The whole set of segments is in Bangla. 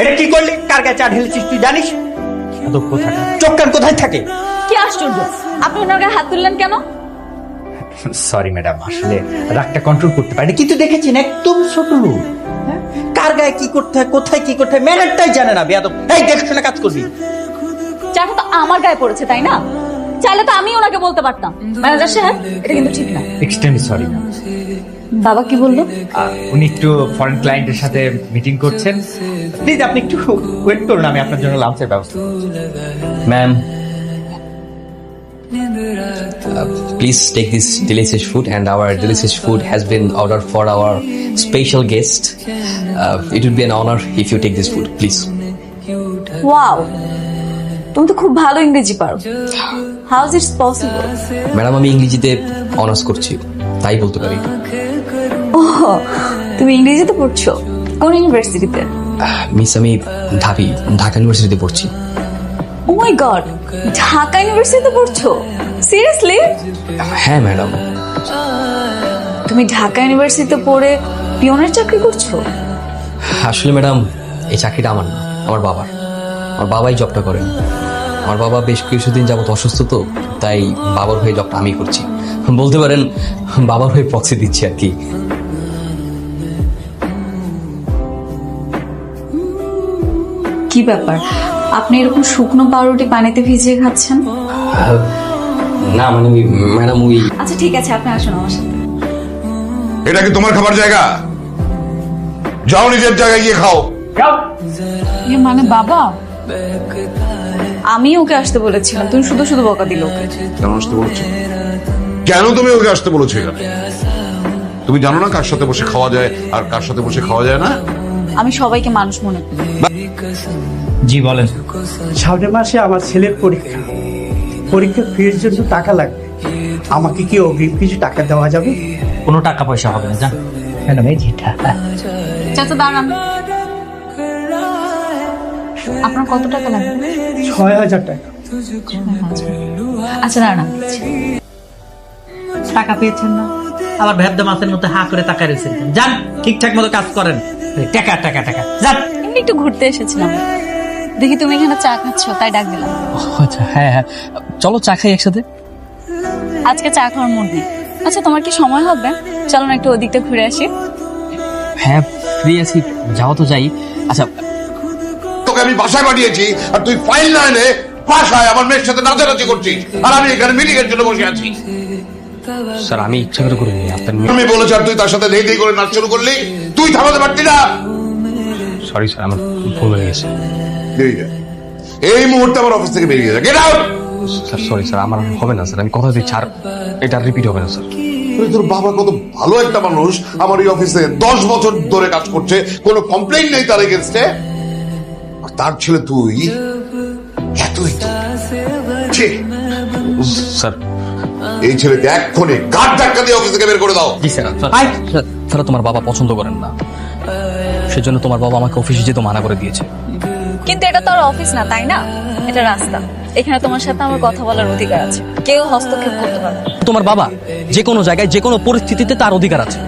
এটা কি করলি? কার গায়ে চা ঢেলেছিস তুই জানিস? চোখ কান কোথায় থাকে? কি আশ্চর্য, আপনি ওনার গায়ে হাত তুললেন কেন? সরি ম্যাডাম, আসলে রাগটা কন্ট্রোল করতে পারিনি, কিন্তু দেখেছেন একদম ছোট লোক, হ্যাঁ? কার গায়ে কি করতে হয়, কোথায় কি করতে হয় ম্যানারটাই জানে না। বেয়াদব, এই দেখে শুনে কাজ করবি। চাটা তো আমার গায়ে পড়েছে, তাই না? চাইলে তো আমি ওনাকে বলতে পারতাম, ম্যানেজার সাহেব এটা কিন্তু ঠিক না। Extremely sorry ma'am. বাবা কি বললো? উনি একটু ফরেন ক্লায়েন্টের সাথে মিটিং করছেন, প্লিজ আপনি একটু ওয়েট করুন, আমি আপনার জন্য লাঞ্চের ব্যবস্থা করছি। Ma'am, please take this delicious food, and our delicious food has been ordered for our special guest. It would be an honor if you take this food, please. Wow, তুমি তো খুব ভালো ইংরেজি পারো। How is it possible? Madam, আমি ইংরেজিতে অনার্স করছি, তাই বলতে পারি। ও, তুমি ইংরেজিতে পড়ছো? কোন ইউনিভার্সিটিতে? মিস, আমি ঢাকা ইউনিভার্সিটিতে পড়ছি। ও মাই গড, ঢাকা ইউনিভার্সিটিতে পড়ছো? সিরিয়াসলি? হ্যাঁ ম্যাডাম। তুমি ঢাকা ইউনিভার্সিটিতে পড়ে পিয়নের চাকরি করছো? আসলে ম্যাডাম, এই চাকরিটা আমার না, আমার বাবার। আমার বাবাই জবটা করেন। আমার বাবা বেশ কিছুদিন যাবত অসুস্থ, তো তাই বাবার হয়ে জবটা আমি করছি। বলতে পারেন বাবার হয়ে প্রক্সি দিচ্ছি আর কি। কি ব্যাপার, আপনি এরকম শুকনো পাউরুটি পানিতে ভিজিয়ে খাচ্ছেন? না মানে ম্যাডাম, ওই আচ্ছা ঠিক আছে, আপনি আসুন আমার সাথে। এটা কি তোমার খাবার জায়গা? যাও নিজের জায়গায় গিয়ে খাও। মানে বাবা, আমি ওকে আসতে বলেছিলাম, তুমি শুধু শুধু বকা দিল ওকে। কেন আসতে বলছো? কেন তুমি ওকে আসতে বলেছো এখানে? তুমি জানো না কার সাথে বসে খাওয়া যায় আর কার সাথে বসে খাওয়া যায় না? আমি সবাইকে মানুষ মনে করি। জি বলেন। সামনের মাসে আমার ছেলের পরীক্ষা ফির জন্য টাকা লাগবে, আমাকে কি অগ্রিম কিছু টাকা দেওয়া যাবে? কোনো টাকা পয়সা হবে না, জান ম্যাডাম। এই যেটা চাচা দাঁড়ান, আপনার কত টাকা লাগবে? ৬,০০০ টাকা। আচ্ছা দাঁড়ান, টাকা পেয়েছেন না, আবার ভেদ্য মাছের মতো হা করে টাকা রয়েছেন। যান, ঠিকঠাক মতো কাজ করেন। টাকা টাকা টাকা, যান। এমনি একটু ঘুরতে এসেছিলাম, দেখি তুমি এখানে চা খাচ্ছ, তাই ডাক দিলাম। আচ্ছা, হ্যাঁ হ্যাঁ, চলো চা খাই একসাথে। আজকে চা খাওয়ার মুড নেই। আচ্ছা তোমার কি সময় হবে? চলো না একটু ওদিকটা ঘুরে আসি। হ্যাঁ ফ্রি আছি, যাও তো যাই। আচ্ছা, তোকে আমি বাসায় পাঠিয়েছি আর তুই ফাইল না এনে বাসায় আমার মেয়ের সাথে নাচানাচি করছিস, আর আমি এখানে মিটিং এর জন্য বসে আছি। স্যার আমি ইচ্ছা করে করিনি, আপনার আমি বলেছি আর তুই তার সাথে ধেই ধেই করে নাচ শুরু করলি, তুই থামাতে পারতি না? সরি স্যার, আমার ভুল হয়ে গেছে। বেরিয়ে যা, এই মুহূর্তে আমার অফিস থেকে বেরিয়ে যা, get out. Sir sorry sir, আমার হবে না স্যার, আমি কথা দিচ্ছি, আর এটা রিপিট হবে না স্যার। তোর বাবা কত ভালো একটা মানুষ, আমার এই অফিসে 10 বছর ধরে কাজ করছে, কোনো কমপ্লেইন নেই তার এগেনস্টে, আর তার ছেলে তুই এতই তো। ছি, স্যার এই ছেলেকে এক্ষুনি গাড় ধাক্কা দিয়ে অফিস থেকে বের করে দাও। জি স্যার। স্যার তোমার বাবা পছন্দ করেন না, সেজন্য তোমার বাবা আমাকে অফিসে যেতে মানা করে দিয়েছে। কিন্তু এটা তো আর অফিস না, তাই না? এটা রাস্তা। এখানে তোমার সাথে আমার কথা বলার অধিকার আছে, কেউ হস্তক্ষেপ করতে পারবে না। তোমার বাবা যে কোনো জায়গায় যে কোনো পরিস্থিতিতে তার অধিকার আছে।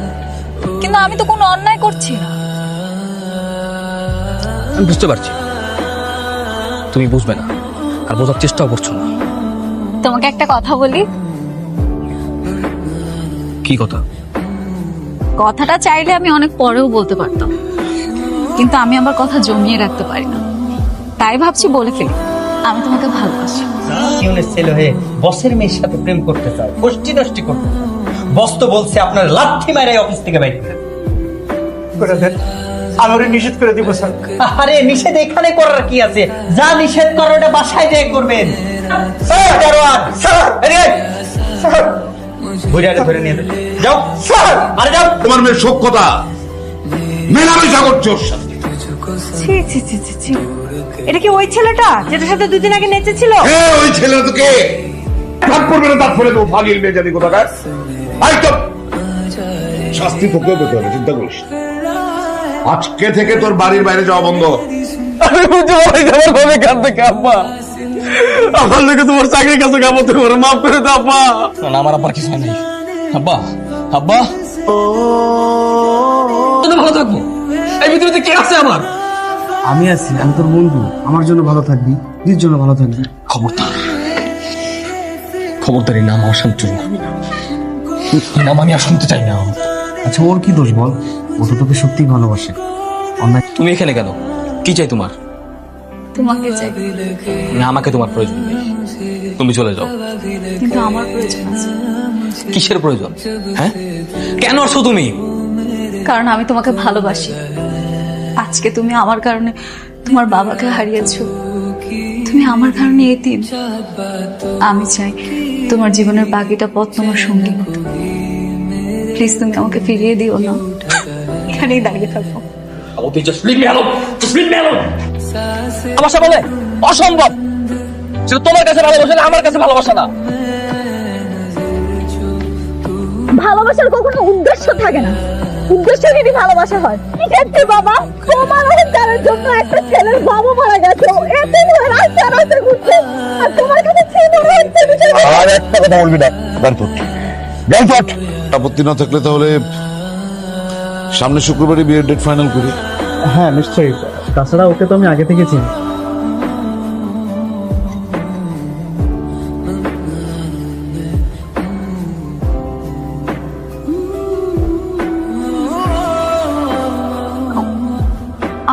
কিন্তু আমি তো কোনো অন্যায় করছি না। আমি বুঝতে পারছি, তুমি বুঝবে না আর বোঝার চেষ্টাও করছো না। তোমাকে একটা কথা বলি। কি কথা? কথাটা চাইলে আমি অনেক পরেও বলতে পারতাম, কিন্তু আমি আমার কথা জমিয়ে রাখতে পারি না, তাই ভাবছি বলে ফেলি। আমি তোমাকে ভালোবাসি। ইউনিট ছেলে হয়ে বসের মেয়ের সাথে প্রেম করতে চাও, গোষ্ঠী নষ্টি করতে চাও। বস তো বলছে আপনার লাথি মারে অফিস থেকে বাইরে করে দেন, আমি ওরে নিষেধ করে দিব স্যার। আরে নিষেধ এখানে করার কি আছে? যা নিষেধ করো ওটা বাসায় যেয়ে করবেন। স্যার দারোয়ান, স্যার এদিকে স্যার, বুড়ারে ধরে নিয়ে যাও স্যার। আরে যাও। তোমার মেয়ের সভ্যতা মেলামেশা করছে ওর সাথে। ছি ছি ছি ছি ছি, এটা কি ওই ছেলেটা যেটার সাথে দুদিন আগে নেচেছিল? ওই ছেলে তোকে ভাগ করবে না, তার ফলে তো ফালিল মেয়ে জানি কোথাকার। একদম শাস্তি তোকেও পেতে হবে, চিন্তা করিস। আজকে থেকে তোর বাড়ির বাইরে যাওয়া বন্ধ। আমি বুঝতে পারি আমার ভাবে কাঁদ থেকে আব্বা, আমার লোকে তোমার চাকরির কাছে কামড় করে মাফ করে দাও আব্বা। না আমার আব্বার কিছু হয় নাই। আব্বা আব্বা ভালো থাকবো, এই পৃথিবীতে কে আছে আমার? আমি আছি, আমি তোর বন্ধু, আমার জন্য ভালো থাকবি, নিজের জন্য ভালো থাকবি। খবরদারি নাম আমার শুনতে নাম আমি আর শুনতে চাই না। আচ্ছা ওর কি দোষ বল? ও তো তোকে সত্যিই ভালোবাসে। অন্যায় তুমি এখানে কেন? কি চাই তোমার? তোমাকে চাই, না, আমাকে তোমার প্রয়োজন নেই, তুমি চলে যাও। কিন্তু আমার প্রয়োজন আছে। কিসের প্রয়োজন? হ্যাঁ, কেন আসছো তুমি? কারণ আমি তোমাকে ভালোবাসি। আজকে তুমি আমার কারণে তোমার বাবাকে হারিয়েছো, তুমি আমার কারণে এতিম। আমি চাই তোমার জীবনের বাকিটা পথ তোমার সঙ্গী হতে। প্লিজ তুমি আমাকে ফিরিয়ে দিও না, এখানেই দাঁড়িয়ে থাকবো। ভালোবাসা বলে অসম্ভব, সেটা তোমার কাছে ভালোবাসা না, আমার কাছে ভালোবাসা না। ভালোবাসার কখনো উদ্দেশ্য থাকে না, উদ্দেশ্যহীনই ভালোবাসা হয়। ঠিক আছে বাবা, তোমার অহংকারের জন্য একটা ছেলের বাবা মারা গেছে, এতে রাস্তা রাস্তা ঘুরছে, আর তোমার কাছে ছেলে হচ্ছে বিষয়টা। আর একটা কথা বলবি না, গানফট। আপত্তি না থাকলে তাহলে সামনে শুক্রবারই বিয়ের ডেট ফাইনাল করি। হ্যাঁ নিশ্চয়ই, তাছাড়া ওকে তো আমি আগে থেকে চিনি।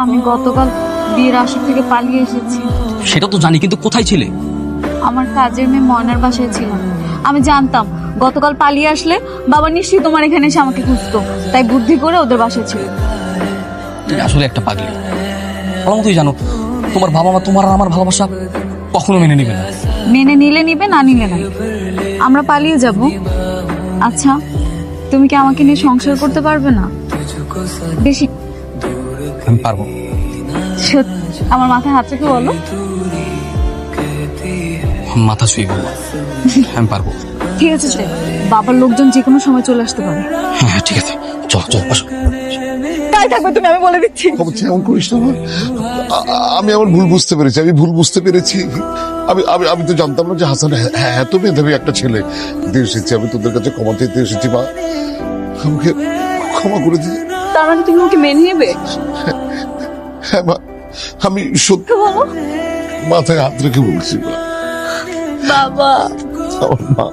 আমি গতকাল বিয়ের আসর থেকে পালিয়ে এসেছি। সেটা তো জানি, কিন্তু কোথায় ছিলে? আমার কাজের মেয়ে ময়নার বাসায় ছিলাম। আমি জানতাম গতকাল পালিয়ে আসলে বাবা নিশ্চয়ই তোমার এখানে এসে আমাকে খুঁজতো, তাই বুদ্ধি করে ওদের বাসায় ছিল। তুমি আসলে একটা পাগলি। ভালো মতোই জানো তোমার বাবা মা তোমার আর আমার ভালোবাসা কখনো মেনে নেবে না। মেনে নিলে নিবে, না নিলে না। আমরা পালিয়ে যাব। আচ্ছা, তুমি কি আমাকে নিয়ে সংসার করতে পারবে না? বেশি আমি পারবো। সত্যি? আমার মাথায় হাত রেখে বলো। মাথা ছুঁয়ে বলবো আমি পারবো। ঠিক আছে, চল। বাবার লোকজন যে কোনো সময় চলে আসতে পারে। হ্যাঁ ঠিক আছে, চলো চলো আসো। তাই থাকবে তুমি, আমি বলে দিচ্ছি। এমন করিস না। আমি আমার ভুল বুঝতে পেরেছি, আমি ভুল বুঝতে পেরেছি। আমি আমি আমি তো জানতাম না যে হাসান এত মেধাবী একটা ছেলে। দিয়ে এসেছি, আমি তোদের কাছে ক্ষমা চাইতে এসেছি। মা, আমাকে ক্ষমা করে দিয়ে। তার মানে তুমি ওকে মেনে নেবে? হ্যাঁ মা, আমি সত্যি বলো। মাথায় হাত রেখে বলছি মা। বাবা, আমার মা